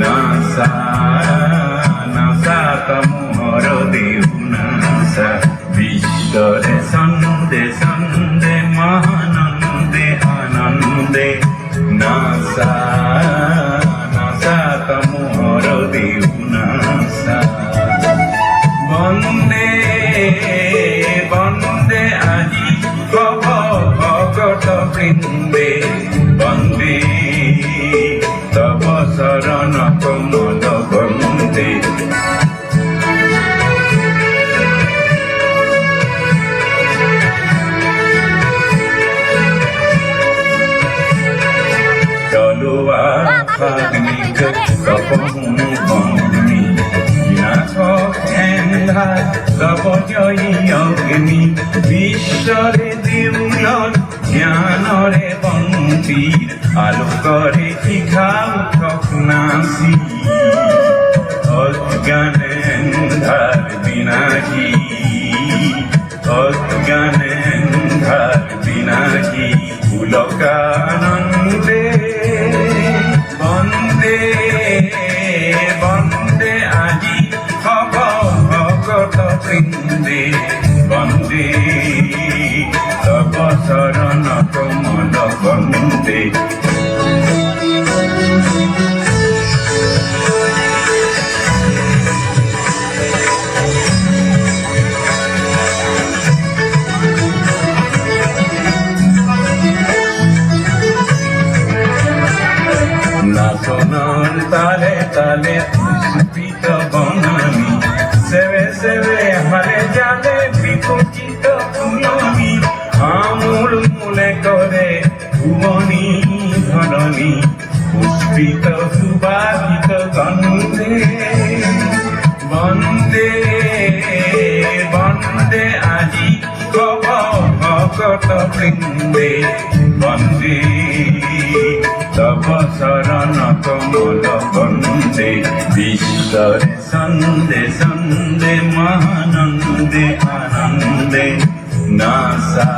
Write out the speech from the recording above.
NASA NASA তমোহর দেউ NASA বিশ্বরে সন্দে সন্দে মহানন্দে আনন্দে NASA NASA তমোহর দেউ নাসা বন্দে বন্দে আজি প্রভ ভগত বৃন্দে বন্দে তব শরণ কমল বন্দে চলুয়া ফাগ্নিক তপমু বন্মি বিনাশ এন্ধার তব জয়ী অগ্নি বিশ্বরে দেউল জ্ঞানরে বন্তির আলোকরে শিখাও ঠকনাসি অজ্ঞানেন্ধার বিনাশী অজ্ঞানেন্ধার বিনাশী পুলকানন্দে বন্দে বন্দে আজি ভব ভগত বৃন্দে বন্দে তব শরণ কমল বন্দে নাচনর তালে তালে পুষ্পিত বনানি সেবে সেবে হারে জালে বিকচিত ফুলনি আমূল মূলে করে ভুবনী ধরণী পুষ্পিত সুবাহিত গন্ধে বন্দে বন্দে আজি কব ভগত বৃন্দে বন্দে তব শরণ কমল বন্দে বিশ্বরে সন্দে সন্দে মহানন্দে আনন্দে নাসা